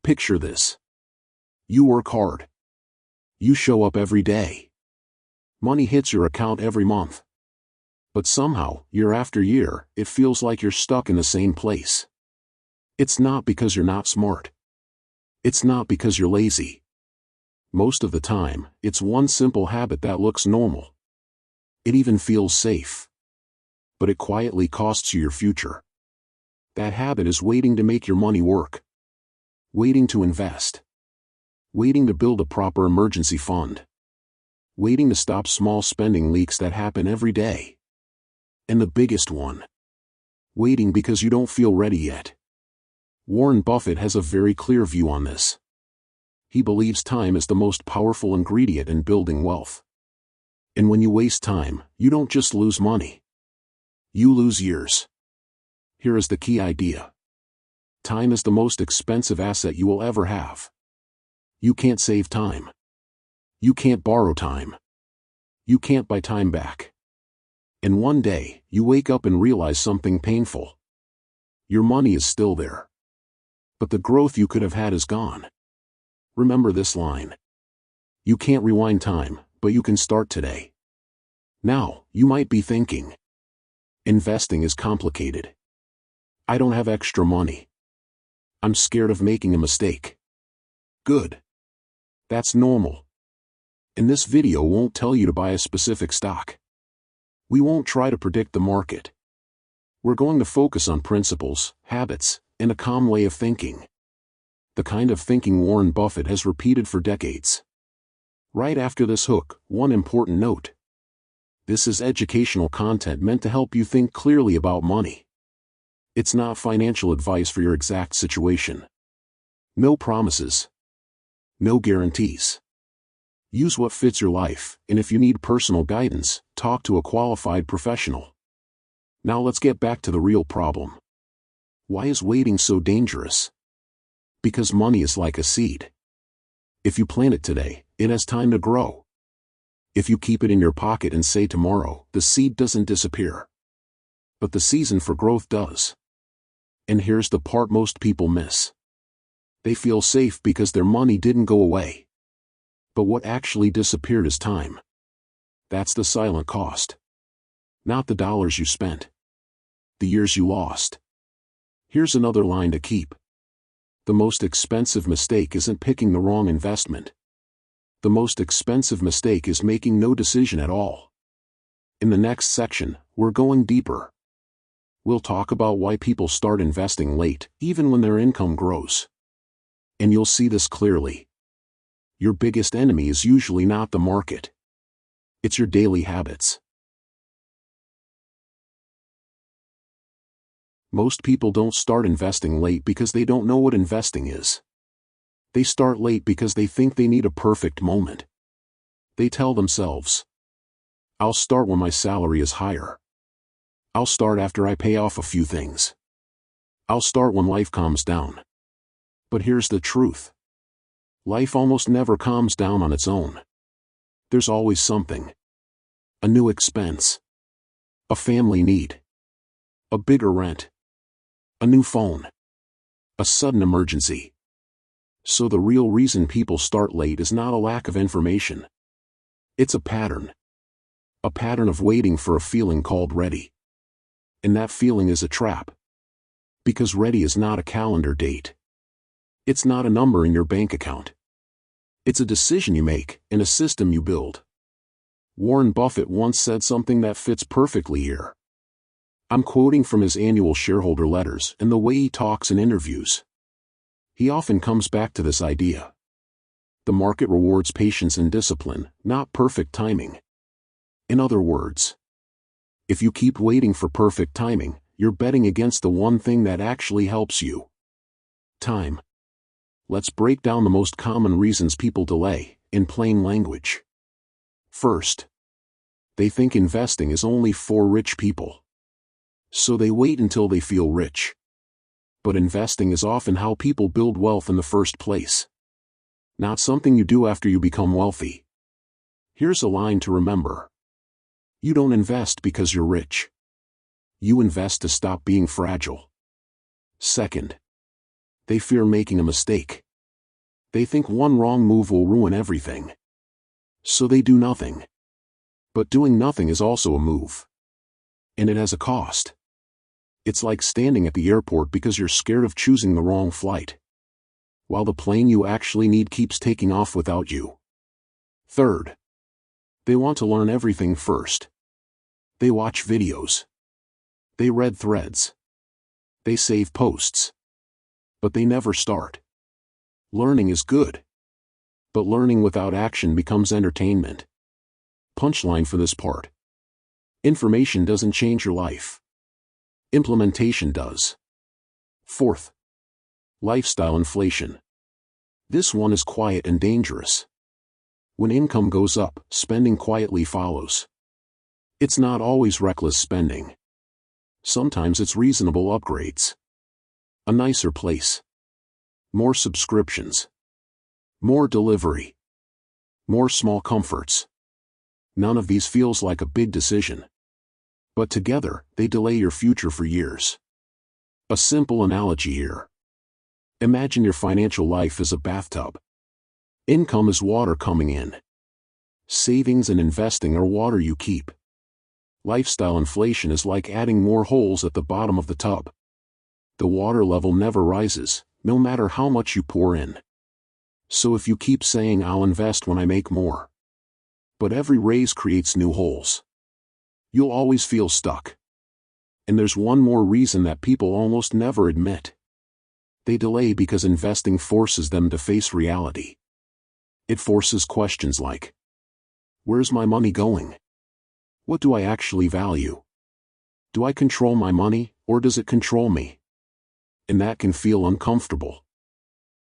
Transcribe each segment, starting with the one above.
Picture this. You work hard. You show up every day. Money hits your account every month. But somehow, year after year, it feels like you're stuck in the same place. It's not because you're not smart. It's not because you're lazy. Most of the time, it's one simple habit that looks normal. It even feels safe. But it quietly costs you your future. That habit is waiting to make your money work. Waiting to invest. Waiting to build a proper emergency fund. Waiting to stop small spending leaks that happen every day. And the biggest one. Waiting because you don't feel ready yet. Warren Buffett has a very clear view on this. He believes time is the most powerful ingredient in building wealth. And when you waste time, you don't just lose money. You lose years. Here is the key idea. Time is the most expensive asset you will ever have. You can't save time. You can't borrow time. You can't buy time back. And one day, you wake up and realize something painful. Your money is still there. But the growth you could have had is gone. Remember this line. You can't rewind time, but you can start today. Now, you might be thinking. Investing is complicated. I don't have extra money. I'm scared of making a mistake. Good. That's normal. And this video won't tell you to buy a specific stock. We won't try to predict the market. We're going to focus on principles, habits, and a calm way of thinking. The kind of thinking Warren Buffett has repeated for decades. Right after this hook, one important note. This is educational content meant to help you think clearly about money. It's not financial advice for your exact situation. No promises. No guarantees. Use what fits your life, and if you need personal guidance, talk to a qualified professional. Now let's get back to the real problem. Why is waiting so dangerous? Because money is like a seed. If you plant it today, it has time to grow. If you keep it in your pocket and say tomorrow, the seed doesn't disappear. But the season for growth does. And here's the part most people miss. They feel safe because their money didn't go away. But what actually disappeared is time. That's the silent cost. Not the dollars you spent. The years you lost. Here's another line to keep. The most expensive mistake isn't picking the wrong investment. The most expensive mistake is making no decision at all. In the next section, we're going deeper. We'll talk about why people start investing late, even when their income grows. And you'll see this clearly. Your biggest enemy is usually not the market. It's your daily habits. Most people don't start investing late because they don't know what investing is. They start late because they think they need a perfect moment. They tell themselves, I'll start when my salary is higher. I'll start after I pay off a few things. I'll start when life calms down. But here's the truth. Life almost never calms down on its own. There's always something. A new expense. A family need. A bigger rent. A new phone. A sudden emergency. So the real reason people start late is not a lack of information. It's a pattern. A pattern of waiting for a feeling called ready. And that feeling is a trap. Because ready is not a calendar date. It's not a number in your bank account. It's a decision you make, and a system you build. Warren Buffett once said something that fits perfectly here. I'm quoting from his annual shareholder letters and the way he talks in interviews. He often comes back to this idea. The market rewards patience and discipline, not perfect timing. In other words, if you keep waiting for perfect timing, you're betting against the one thing that actually helps you. Time. Let's break down the most common reasons people delay, in plain language. First, they think investing is only for rich people. So they wait until they feel rich. But investing is often how people build wealth in the first place. Not something you do after you become wealthy. Here's a line to remember. You don't invest because you're rich. You invest to stop being fragile. Second, they fear making a mistake. They think one wrong move will ruin everything. So they do nothing. But doing nothing is also a move. And it has a cost. It's like standing at the airport because you're scared of choosing the wrong flight, while the plane you actually need keeps taking off without you. Third, they want to learn everything first. They watch videos. They read threads. They save posts. But they never start. Learning is good. But learning without action becomes entertainment. Punchline for this part. Information doesn't change your life. Implementation does. Fourth, lifestyle inflation. This one is quiet and dangerous. When income goes up, spending quietly follows. It's not always reckless spending. Sometimes it's reasonable upgrades. A nicer place. More subscriptions. More delivery. More small comforts. None of these feels like a big decision. But together, they delay your future for years. A simple analogy here. Imagine your financial life as a bathtub. Income is water coming in. Savings and investing are water you keep. Lifestyle inflation is like adding more holes at the bottom of the tub. The water level never rises, no matter how much you pour in. So if you keep saying I'll invest when I make more, but every raise creates new holes, you'll always feel stuck. And there's one more reason that people almost never admit. They delay because investing forces them to face reality. It forces questions like, where's my money going? What do I actually value? Do I control my money, or does it control me? And that can feel uncomfortable.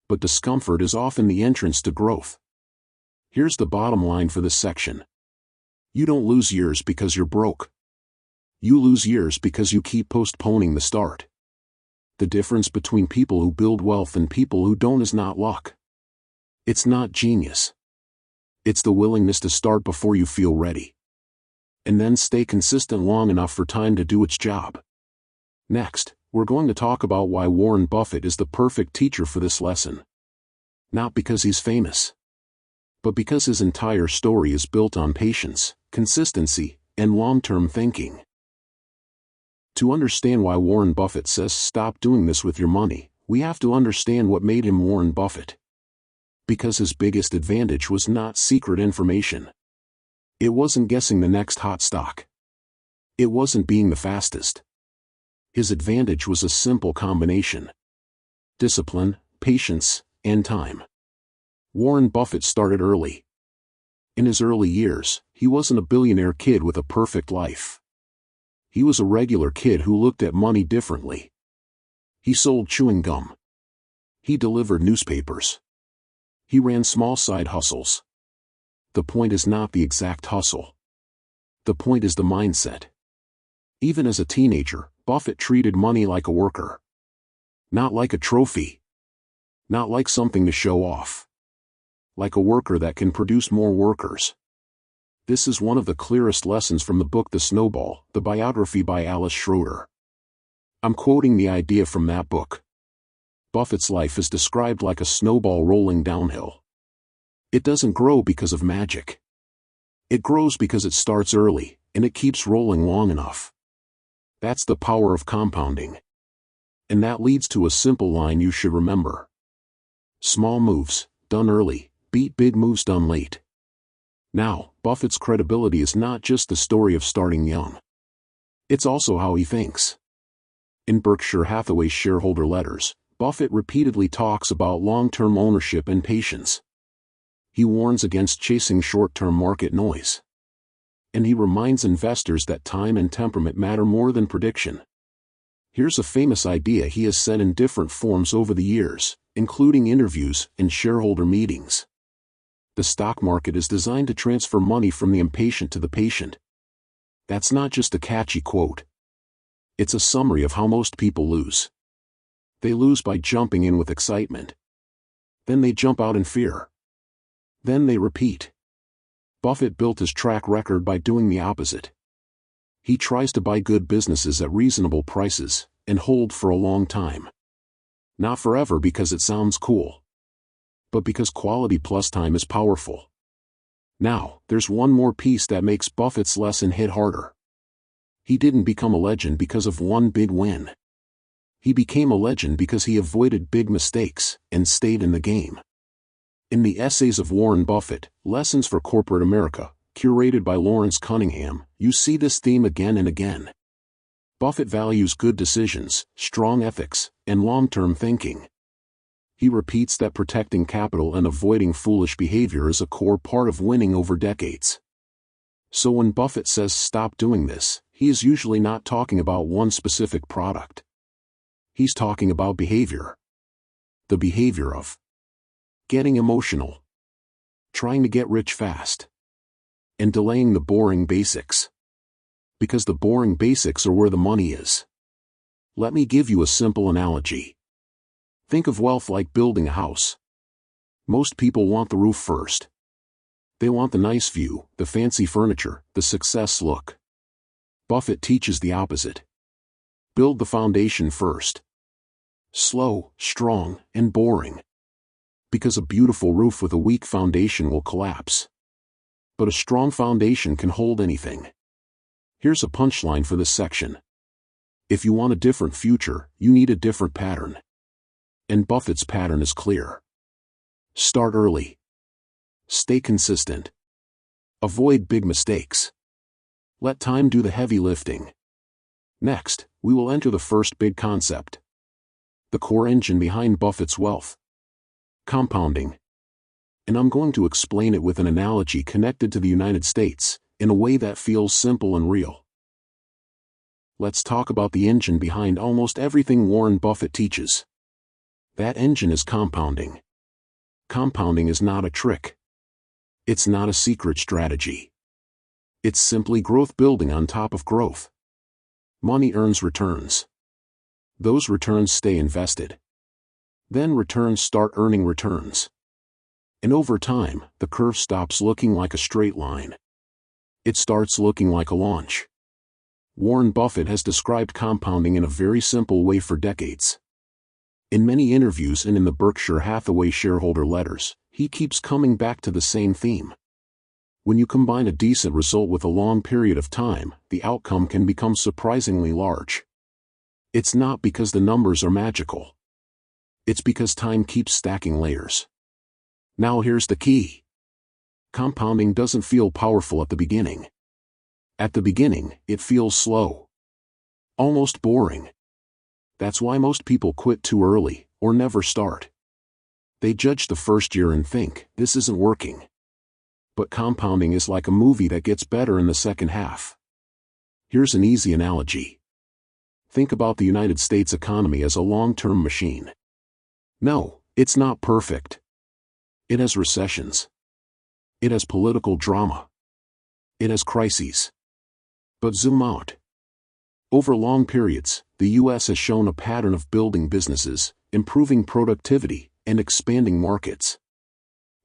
But discomfort is often the entrance to growth. Here's the bottom line for this section. You don't lose years because you're broke. You lose years because you keep postponing the start. The difference between people who build wealth and people who don't is not luck. It's not genius. It's the willingness to start before you feel ready. And then stay consistent long enough for time to do its job. Next, we're going to talk about why Warren Buffett is the perfect teacher for this lesson. Not because he's famous, but because his entire story is built on patience, consistency, and long-term thinking. To understand why Warren Buffett says stop doing this with your money, we have to understand what made him Warren Buffett. Because his biggest advantage was not secret information. It wasn't guessing the next hot stock. It wasn't being the fastest. His advantage was a simple combination: discipline, patience, and time. Warren Buffett started early. In his early years, he wasn't a billionaire kid with a perfect life. He was a regular kid who looked at money differently. He sold chewing gum. He delivered newspapers. He ran small side hustles. The point is not the exact hustle. The point is the mindset. Even as a teenager, Buffett treated money like a worker. Not like a trophy. Not like something to show off. Like a worker that can produce more workers. This is one of the clearest lessons from the book The Snowball, the biography by Alice Schroeder. I'm quoting the idea from that book. Buffett's life is described like a snowball rolling downhill. It doesn't grow because of magic. It grows because it starts early, and it keeps rolling long enough. That's the power of compounding. And that leads to a simple line you should remember. Small moves, done early, beat big moves done late. Now, Buffett's credibility is not just the story of starting young. It's also how he thinks. In Berkshire Hathaway's shareholder letters, Buffett repeatedly talks about long-term ownership and patience. He warns against chasing short-term market noise. And he reminds investors that time and temperament matter more than prediction. Here's a famous idea he has said in different forms over the years, including interviews and shareholder meetings. The stock market is designed to transfer money from the impatient to the patient. That's not just a catchy quote. It's a summary of how most people lose. They lose by jumping in with excitement. Then they jump out in fear. Then they repeat. Buffett built his track record by doing the opposite. He tries to buy good businesses at reasonable prices, and hold for a long time. Not forever because it sounds cool. but because quality plus time is powerful. Now, there's one more piece that makes Buffett's lesson hit harder. He didn't become a legend because of one big win. He became a legend because he avoided big mistakes and stayed in the game. In the Essays of Warren Buffett, Lessons for Corporate America, curated by Lawrence Cunningham, you see this theme again and again. Buffett values good decisions, strong ethics, and long-term thinking. He repeats that protecting capital and avoiding foolish behavior is a core part of winning over decades. So when Buffett says stop doing this, he is usually not talking about one specific product. He's talking about behavior. The behavior of getting emotional, trying to get rich fast, and delaying the boring basics. Because the boring basics are where the money is. Let me give you a simple analogy. Think of wealth like building a house. Most people want the roof first. They want the nice view, the fancy furniture, the success look. Buffett teaches the opposite. Build the foundation first. Slow, strong, and boring. Because a beautiful roof with a weak foundation will collapse. But a strong foundation can hold anything. Here's a punchline for this section. If you want a different future, you need a different pattern. And Buffett's pattern is clear. Start early. Stay consistent. Avoid big mistakes. Let time do the heavy lifting. Next, we will enter the first big concept. The core engine behind Buffett's wealth. Compounding. And I'm going to explain it with an analogy connected to the United States, in a way that feels simple and real. Let's talk about the engine behind almost everything Warren Buffett teaches. That engine is compounding. Compounding is not a trick. It's not a secret strategy. It's simply growth building on top of growth. Money earns returns. Those returns stay invested. Then returns start earning returns. And over time, the curve stops looking like a straight line. It starts looking like a launch. Warren Buffett has described compounding in a very simple way for decades. In many interviews and in the Berkshire Hathaway shareholder letters, he keeps coming back to the same theme. When you combine a decent result with a long period of time, the outcome can become surprisingly large. It's not because the numbers are magical. It's because time keeps stacking layers. Now here's the key. Compounding doesn't feel powerful at the beginning. At the beginning, it feels slow. Almost boring. That's why most people quit too early, or never start. They judge the first year and think, this isn't working. But compounding is like a movie that gets better in the second half. Here's an easy analogy. Think about the United States economy as a long-term machine. No, it's not perfect. It has recessions. It has political drama. It has crises. But zoom out. Over long periods, the U.S. has shown a pattern of building businesses, improving productivity, and expanding markets.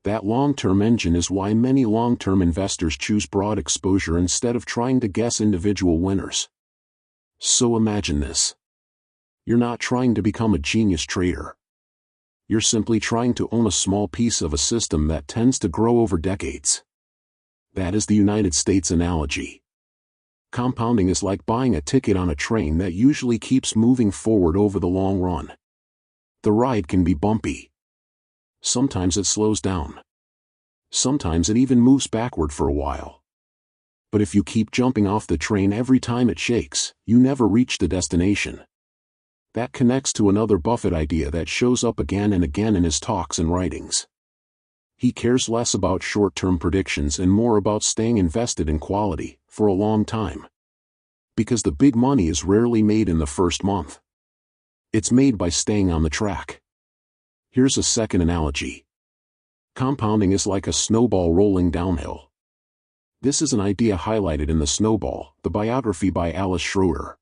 That long-term engine is why many long-term investors choose broad exposure instead of trying to guess individual winners. So imagine this. You're not trying to become a genius trader. You're simply trying to own a small piece of a system that tends to grow over decades. That is the United States analogy. Compounding is like buying a ticket on a train that usually keeps moving forward over the long run. The ride can be bumpy. Sometimes it slows down. Sometimes it even moves backward for a while. But if you keep jumping off the train every time it shakes, you never reach the destination. That connects to another Buffett idea that shows up again and again in his talks and writings. He cares less about short-term predictions and more about staying invested in quality, for a long time. Because the big money is rarely made in the first month. It's made by staying on the track. Here's a second analogy. Compounding is like a snowball rolling downhill. This is an idea highlighted in The Snowball, the biography by Alice Schroeder.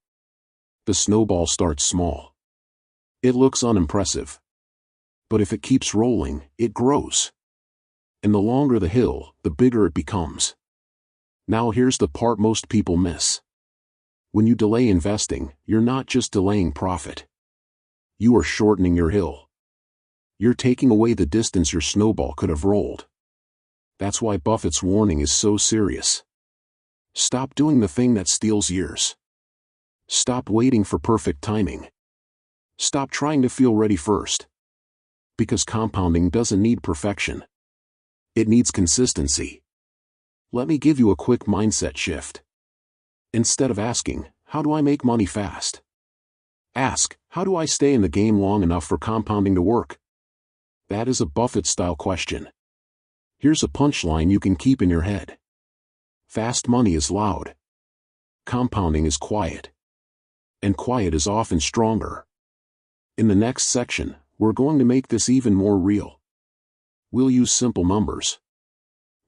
The snowball starts small. It looks unimpressive. But if it keeps rolling, it grows. And the longer the hill, the bigger it becomes. Now here's the part most people miss. When you delay investing, you're not just delaying profit. You are shortening your hill. You're taking away the distance your snowball could have rolled. That's why Buffett's warning is so serious. Stop doing the thing that steals years. Stop waiting for perfect timing. Stop trying to feel ready first. Because compounding doesn't need perfection. It needs consistency. Let me give you a quick mindset shift. Instead of asking, how do I make money fast? Ask, how do I stay in the game long enough for compounding to work? That is a Buffett-style question. Here's a punchline you can keep in your head. Fast money is loud. Compounding is quiet. And quiet is often stronger. In the next section, we're going to make this even more real. We'll use simple numbers.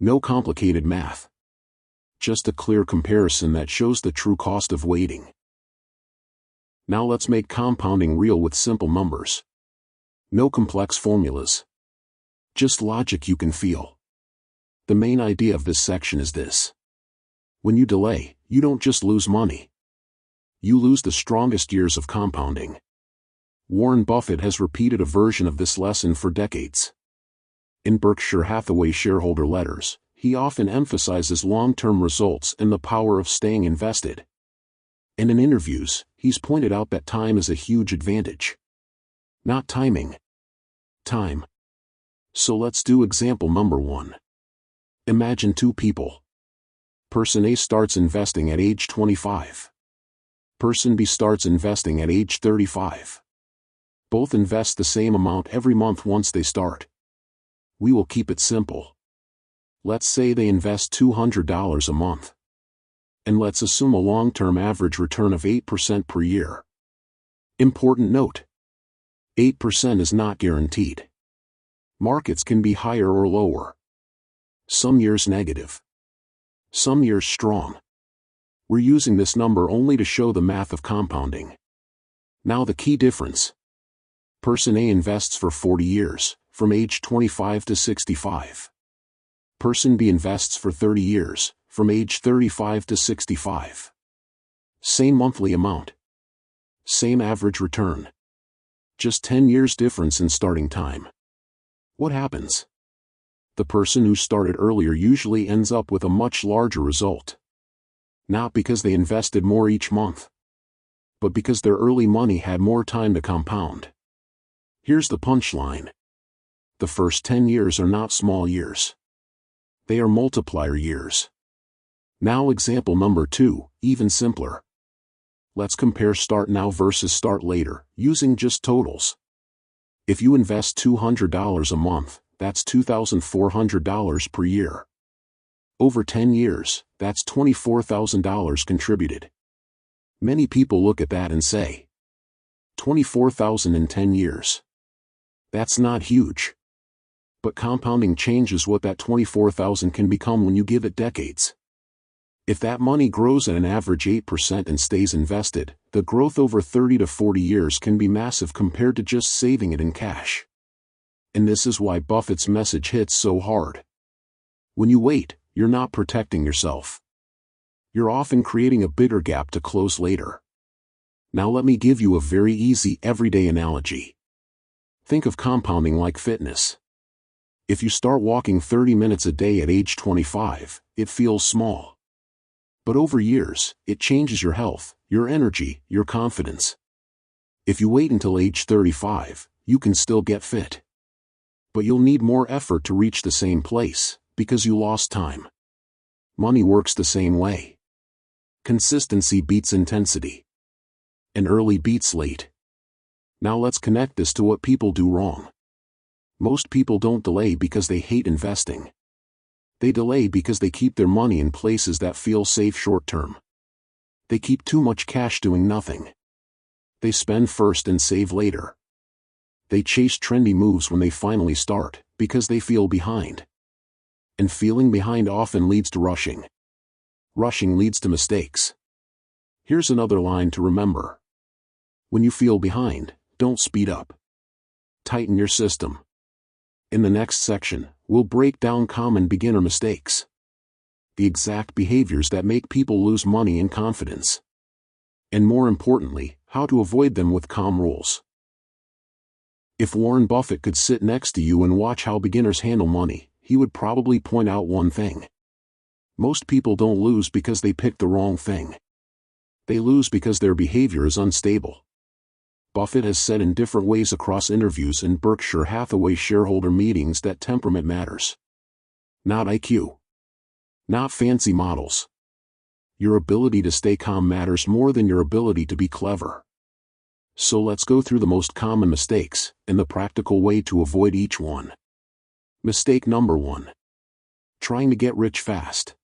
No complicated math. Just a clear comparison that shows the true cost of waiting. Now let's make compounding real with simple numbers. No complex formulas. Just logic you can feel. The main idea of this section is this. When you delay, you don't just lose money. You lose the strongest years of compounding. Warren Buffett has repeated a version of this lesson for decades. In Berkshire Hathaway shareholder letters, he often emphasizes long-term results and the power of staying invested. And in interviews, he's pointed out that time is a huge advantage. Not timing. Time. So let's do example number 1. Imagine two people. Person A starts investing at age 25. Person B starts investing at age 35. Both invest the same amount every month once they start. We will keep it simple. Let's say they invest $200 a month. And let's assume a long-term average return of 8% per year. Important note. 8% is not guaranteed. Markets can be higher or lower. Some years negative. Some years strong. We're using this number only to show the math of compounding. Now the key difference. Person A invests for 40 years, from age 25 to 65. Person B invests for 30 years, from age 35 to 65. Same monthly amount. Same average return. Just 10 years difference in starting time. What happens? The person who started earlier usually ends up with a much larger result. Not because they invested more each month, but because their early money had more time to compound. Here's the punchline. The first 10 years are not small years. They are multiplier years. Now example number 2, even simpler. Let's compare start now versus start later, using just totals. If you invest $200 a month, that's $2,400 per year. Over 10 years, that's $24,000 contributed. Many people look at that and say, $24,000 in 10 years. That's not huge. But compounding changes what that $24,000 can become when you give it decades. If that money grows at an average 8% and stays invested, the growth over 30 to 40 years can be massive compared to just saving it in cash. And this is why Buffett's message hits so hard. When you wait, you're not protecting yourself. You're often creating a bigger gap to close later. Now let me give you a very easy everyday analogy. Think of compounding like fitness. If you start walking 30 minutes a day at age 25, it feels small. But over years, it changes your health, your energy, your confidence. If you wait until age 35, you can still get fit. But you'll need more effort to reach the same place, because you lost time. Money works the same way. Consistency beats intensity. And early beats late. Now let's connect this to what people do wrong. Most people don't delay because they hate investing. They delay because they keep their money in places that feel safe short-term. They keep too much cash doing nothing. They spend first and save later. They chase trendy moves when they finally start, because they feel behind. And feeling behind often leads to rushing. Rushing leads to mistakes. Here's another line to remember. When you feel behind, don't speed up. Tighten your system. In the next section, we'll break down common beginner mistakes. The exact behaviors that make people lose money and confidence. And more importantly, how to avoid them with calm rules. If Warren Buffett could sit next to you and watch how beginners handle money, he would probably point out one thing. Most people don't lose because they picked the wrong thing. They lose because their behavior is unstable. Buffett has said in different ways across interviews and Berkshire Hathaway shareholder meetings that temperament matters. Not IQ. Not fancy models. Your ability to stay calm matters more than your ability to be clever. So let's go through the most common mistakes, and the practical way to avoid each one. Mistake number 1. Trying to get rich fast.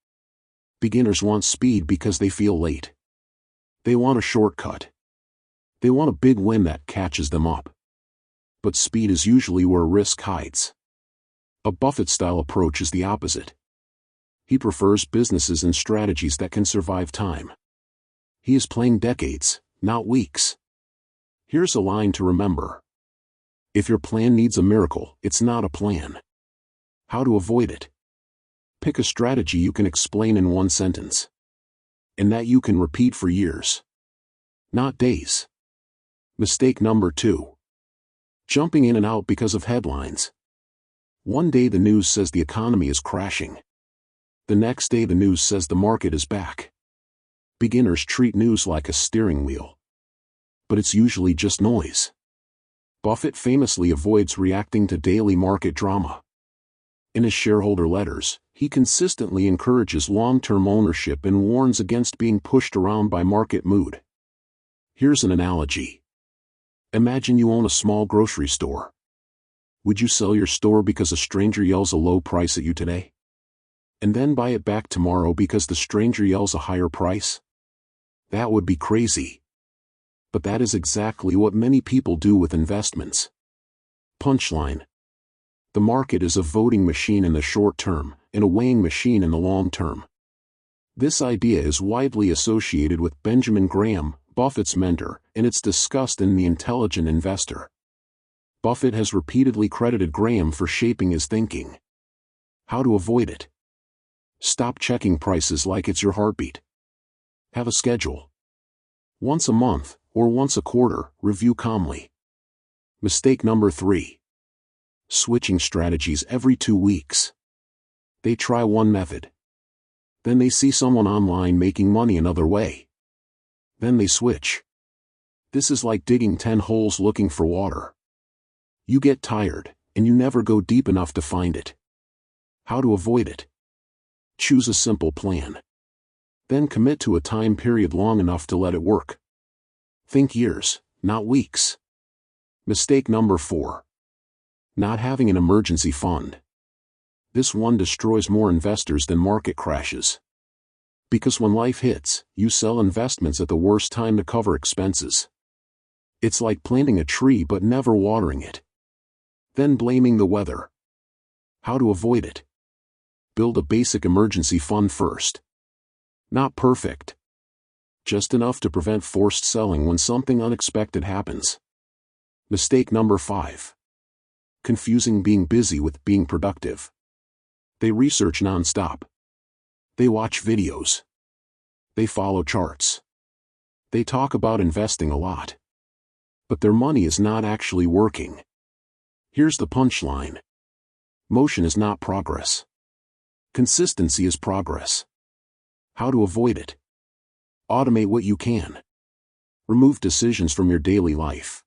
Beginners want speed because they feel late. They want a shortcut. They want a big win that catches them up. But speed is usually where risk hides. A Buffett-style approach is the opposite. He prefers businesses and strategies that can survive time. He is playing decades, not weeks. Here's a line to remember. If your plan needs a miracle, it's not a plan. How to avoid it? Pick a strategy you can explain in one sentence. And that you can repeat for years. Not days. Mistake number 2. Jumping in and out because of headlines. One day the news says the economy is crashing. The next day the news says the market is back. Beginners treat news like a steering wheel. But it's usually just noise. Buffett famously avoids reacting to daily market drama. In his shareholder letters, he consistently encourages long-term ownership and warns against being pushed around by market mood. Here's an analogy. Imagine you own a small grocery store. Would you sell your store because a stranger yells a low price at you today? And then buy it back tomorrow because the stranger yells a higher price? That would be crazy. But that is exactly what many people do with investments. Punchline. The market is a voting machine in the short term, and a weighing machine in the long term. This idea is widely associated with Benjamin Graham, Buffett's mentor, and it's discussed in The Intelligent Investor. Buffett has repeatedly credited Graham for shaping his thinking. How to avoid it? Stop checking prices like it's your heartbeat. Have a schedule. Once a month, or once a quarter, review calmly. Mistake number 3. Switching strategies every 2 weeks. They try one method. Then they see someone online making money another way. Then they switch. This is like digging 10 holes looking for water. You get tired, and you never go deep enough to find it. How to avoid it? Choose a simple plan. Then commit to a time period long enough to let it work. Think years, not weeks. Mistake number 4. Not having an emergency fund. This one destroys more investors than market crashes. Because when life hits, you sell investments at the worst time to cover expenses. It's like planting a tree but never watering it. Then blaming the weather. How to avoid it? Build a basic emergency fund first. Not perfect. Just enough to prevent forced selling when something unexpected happens. Mistake number 5. Confusing being busy with being productive. They research nonstop. They watch videos. They follow charts. They talk about investing a lot. But their money is not actually working. Here's the punchline. Motion is not progress. Consistency is progress. How to avoid it? Automate what you can. Remove decisions from your daily life.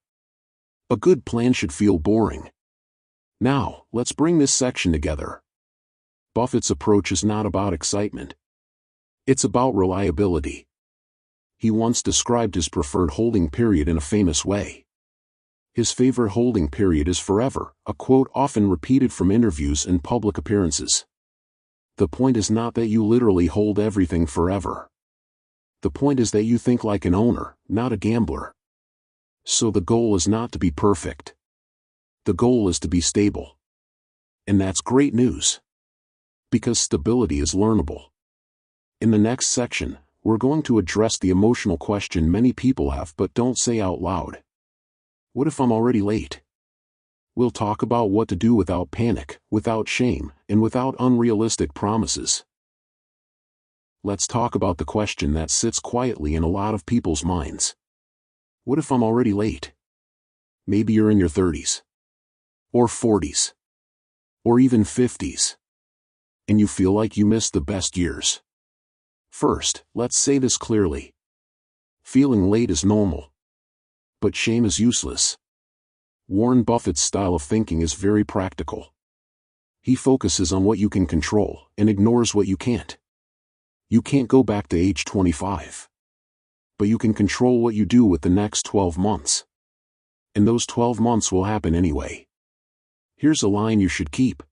A good plan should feel boring. Now, let's bring this section together. Buffett's approach is not about excitement. It's about reliability. He once described his preferred holding period in a famous way. His favorite holding period is forever, a quote often repeated from interviews and public appearances. The point is not that you literally hold everything forever. The point is that you think like an owner, not a gambler. So the goal is not to be perfect. The goal is to be stable. And that's great news. Because stability is learnable. In the next section, we're going to address the emotional question many people have but don't say out loud. What if I'm already late? We'll talk about what to do without panic, without shame, and without unrealistic promises. Let's talk about the question that sits quietly in a lot of people's minds. What if I'm already late? Maybe you're in your 30s, or 40s, or even 50s, and you feel like you missed the best years. First, let's say this clearly. Feeling late is normal, but shame is useless. Warren Buffett's style of thinking is very practical. He focuses on what you can control and ignores what you can't. You can't go back to age 25. But you can control what you do with the next 12 months. And those 12 months will happen anyway. Here's a line you should keep.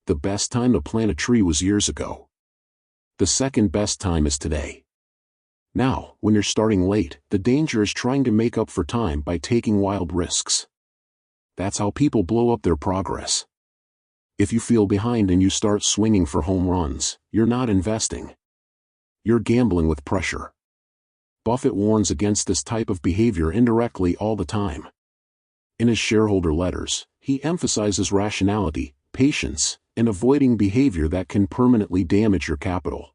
The best time to plant a tree was years ago. The second best time is today. Now, when you're starting late, the danger is trying to make up for time by taking wild risks. That's how people blow up their progress. If you feel behind and you start swinging for home runs, you're not investing. You're gambling with pressure. Buffett warns against this type of behavior indirectly all the time. In his shareholder letters, he emphasizes rationality, patience, and avoiding behavior that can permanently damage your capital.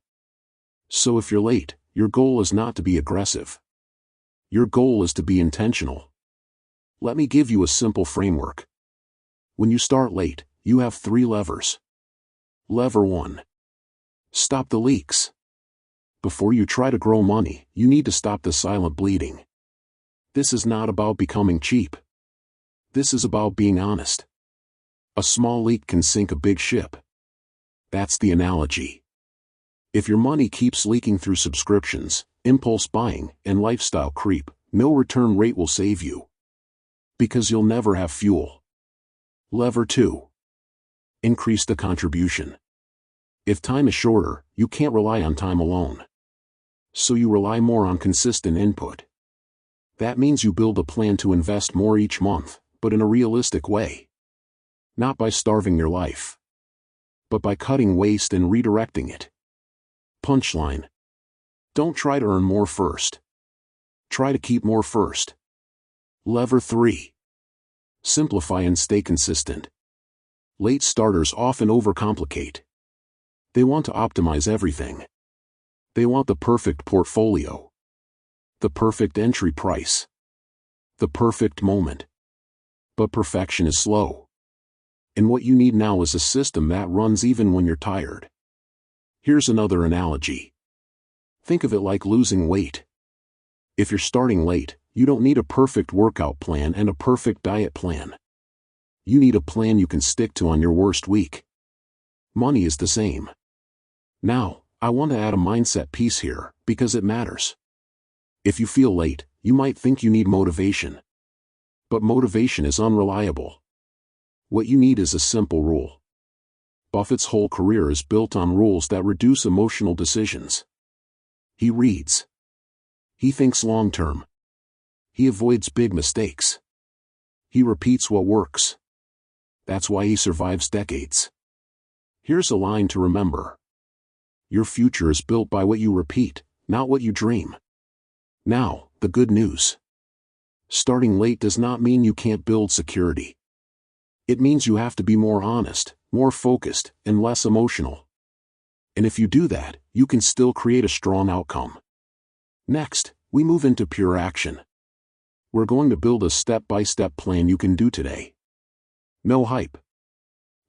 So if you're late, your goal is not to be aggressive. Your goal is to be intentional. Let me give you a simple framework. When you start late, you have 3 levers. Lever 1. Stop the leaks. Before you try to grow money, you need to stop the silent bleeding. This is not about becoming cheap. This is about being honest. A small leak can sink a big ship. That's the analogy. If your money keeps leaking through subscriptions, impulse buying, and lifestyle creep, no return rate will save you. Because you'll never have fuel. Lever 2. Increase the contribution. If time is shorter, you can't rely on time alone. So you rely more on consistent input. That means you build a plan to invest more each month, but in a realistic way. Not by starving your life, but by cutting waste and redirecting it. Punchline. Don't try to earn more first. Try to keep more first. Lever 3. Simplify and stay consistent. Late starters often overcomplicate. They want to optimize everything. They want the perfect portfolio, the perfect entry price, the perfect moment. But perfection is slow. And what you need now is a system that runs even when you're tired. Here's another analogy. Think of it like losing weight. If you're starting late, you don't need a perfect workout plan and a perfect diet plan. You need a plan you can stick to on your worst week. Money is the same. Now, I want to add a mindset piece here, because it matters. If you feel late, you might think you need motivation. But motivation is unreliable. What you need is a simple rule. Buffett's whole career is built on rules that reduce emotional decisions. He reads. He thinks long-term. He avoids big mistakes. He repeats what works. That's why he survives decades. Here's a line to remember. Your future is built by what you repeat, not what you dream. Now, the good news. Starting late does not mean you can't build security. It means you have to be more honest, more focused, and less emotional. And if you do that, you can still create a strong outcome. Next, we move into pure action. We're going to build a step-by-step plan you can do today. No hype.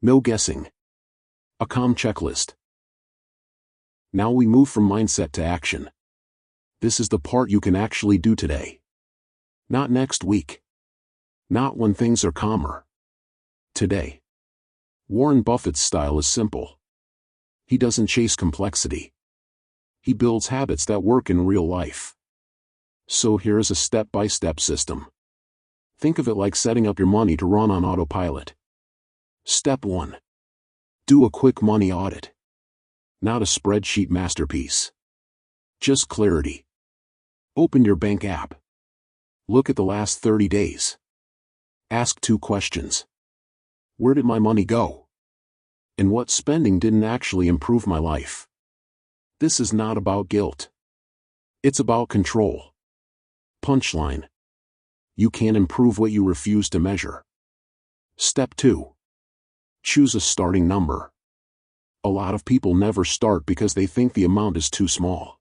No guessing. A calm checklist. Now we move from mindset to action. This is the part you can actually do today. Not next week. Not when things are calmer. Today. Warren Buffett's style is simple. He doesn't chase complexity. He builds habits that work in real life. So here is a step-by-step system. Think of it like setting up your money to run on autopilot. Step 1. Do a quick money audit. Not a spreadsheet masterpiece. Just clarity. Open your bank app. Look at the last 30 days. Ask 2 questions. Where did my money go? And what spending didn't actually improve my life? This is not about guilt. It's about control. Punchline. You can't improve what you refuse to measure. Step 2. Choose a starting number. A lot of people never start because they think the amount is too small.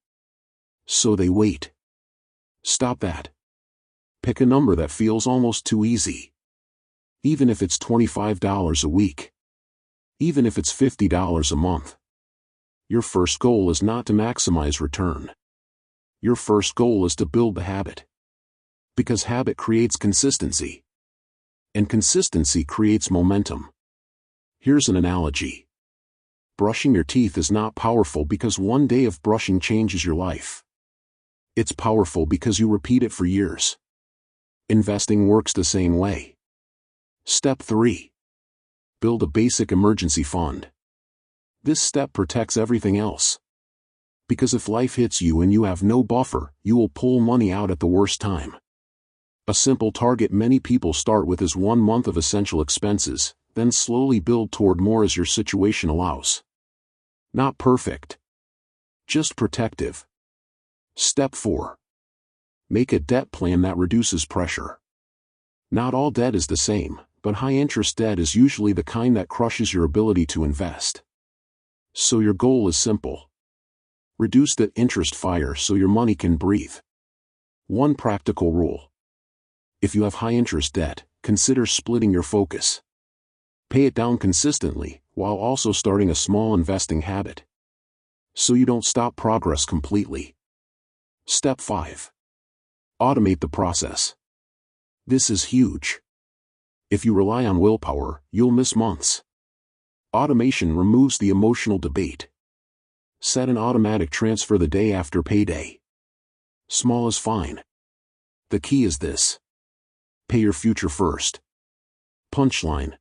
So they wait. Stop that. Pick a number that feels almost too easy. Even if it's $25 a week. Even if it's $50 a month. Your first goal is not to maximize return. Your first goal is to build the habit. Because habit creates consistency. And consistency creates momentum. Here's an analogy. Brushing your teeth is not powerful because one day of brushing changes your life. It's powerful because you repeat it for years. Investing works the same way. Step 3. Build a basic emergency fund. This step protects everything else. Because if life hits you and you have no buffer, you will pull money out at the worst time. A simple target many people start with is 1 month of essential expenses, then slowly build toward more as your situation allows. Not perfect. Just protective. Step 4. Make a debt plan that reduces pressure. Not all debt is the same, but high-interest debt is usually the kind that crushes your ability to invest. So your goal is simple. Reduce the interest fire so your money can breathe. One practical rule. If you have high-interest debt, consider splitting your focus. Pay it down consistently, while also starting a small investing habit. So you don't stop progress completely. Step 5. Automate the process. This is huge. If you rely on willpower, you'll miss months. Automation removes the emotional debate. Set an automatic transfer the day after payday. Small is fine. The key is this. Pay your future first. Punchline.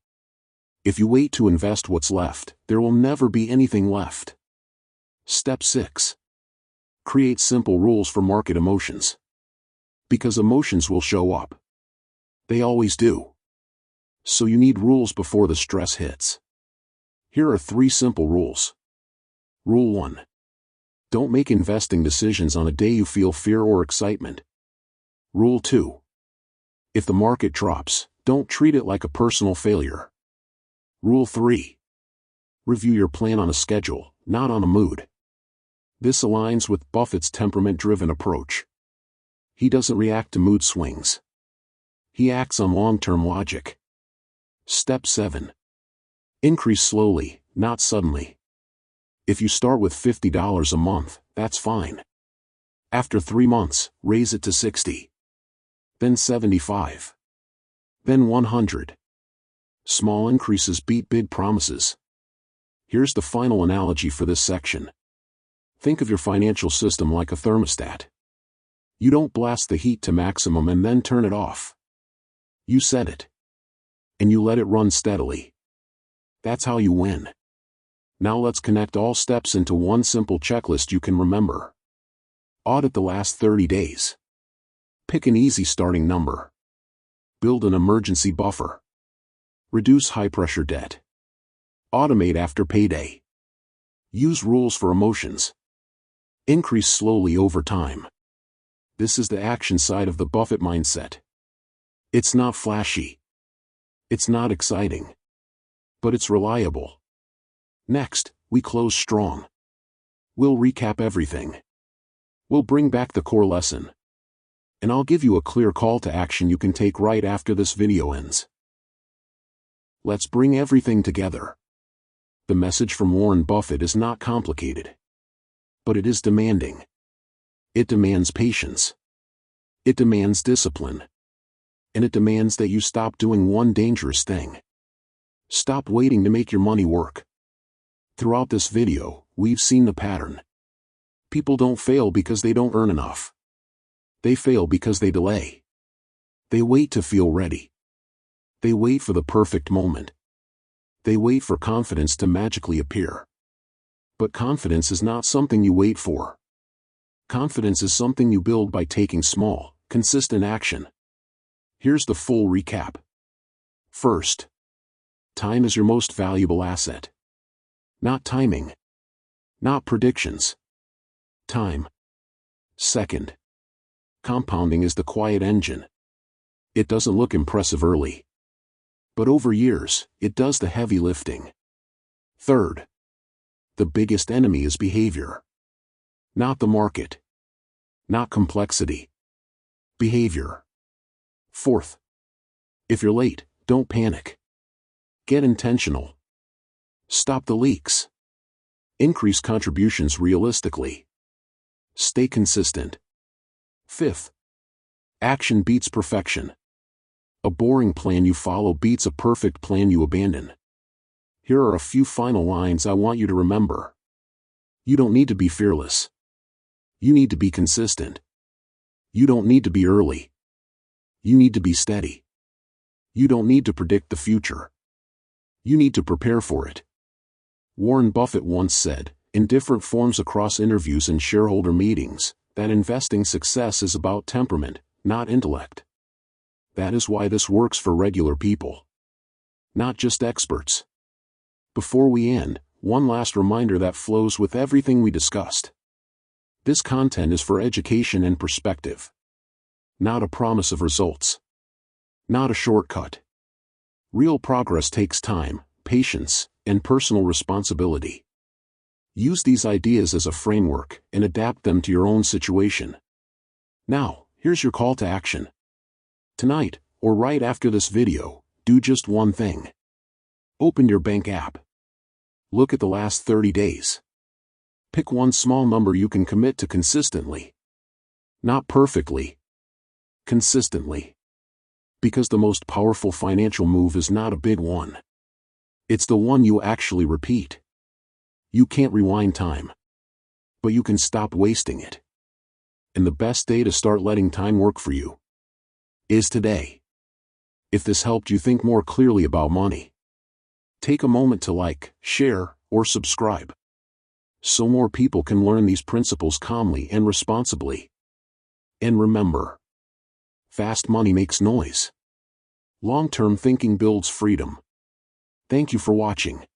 If you wait to invest what's left, there will never be anything left. Step 6. Create simple rules for market emotions. Because emotions will show up. They always do. So you need rules before the stress hits. Here are 3 simple rules. Rule 1. Don't make investing decisions on a day you feel fear or excitement. Rule 2. If the market drops, don't treat it like a personal failure. Rule 3. Review your plan on a schedule, not on a mood. This aligns with Buffett's temperament-driven approach. He doesn't react to mood swings. He acts on long-term logic. Step 7. Increase slowly, not suddenly. If you start with $50 a month, that's fine. After 3 months, raise it to $60. Then $75. Then $100. Small increases beat big promises. Here's the final analogy for this section. Think of your financial system like a thermostat. You don't blast the heat to maximum and then turn it off. You set it. And you let it run steadily. That's how you win. Now let's connect all steps into one simple checklist you can remember. Audit the last 30 days. Pick an easy starting number. Build an emergency buffer. Reduce high-pressure debt. Automate after payday. Use rules for emotions. Increase slowly over time. This is the action side of the Buffett mindset. It's not flashy. It's not exciting. But it's reliable. Next, we close strong. We'll recap everything. We'll bring back the core lesson. And I'll give you a clear call to action you can take right after this video ends. Let's bring everything together. The message from Warren Buffett is not complicated. But it is demanding. It demands patience. It demands discipline. And it demands that you stop doing one dangerous thing. Stop waiting to make your money work. Throughout this video, we've seen the pattern. People don't fail because they don't earn enough. They fail because they delay. They wait to feel ready. They wait for the perfect moment. They wait for confidence to magically appear. But confidence is not something you wait for. Confidence is something you build by taking small, consistent action. Here's the full recap. First, time is your most valuable asset. Not timing. Not predictions. Time. Second, compounding is the quiet engine. It doesn't look impressive early. But over years, it does the heavy lifting. Third, the biggest enemy is behavior. Not the market. Not complexity. Behavior. Fourth, if you're late, Don't panic. Get intentional. Stop the leaks. Increase contributions realistically. Stay consistent. 5th, action beats perfection. A boring plan you follow beats a perfect plan you abandon. Here are a few final lines I want you to remember. You don't need to be fearless. You need to be consistent. You don't need to be early. You need to be steady. You don't need to predict the future. You need to prepare for it. Warren Buffett once said, in different forms across interviews and shareholder meetings, that investing success is about temperament, not intellect. That is why this works for regular people, not just experts. Before we end, one last reminder that flows with everything we discussed. This content is for education and perspective, not a promise of results, not a shortcut. Real progress takes time, patience, and personal responsibility. Use these ideas as a framework and adapt them to your own situation. Now, here's your call to action. Tonight, or right after this video, do just one thing. Open your bank app. Look at the last 30 days. Pick one small number you can commit to consistently. Not perfectly. Consistently. Because the most powerful financial move is not a big one. It's the one you actually repeat. You can't rewind time, but you can stop wasting it. And the best day to start letting time work for you is today. If this helped you think more clearly about money, take a moment to like, share, or subscribe, so more people can learn these principles calmly and responsibly. And remember, fast money makes noise. Long-term thinking builds freedom. Thank you for watching.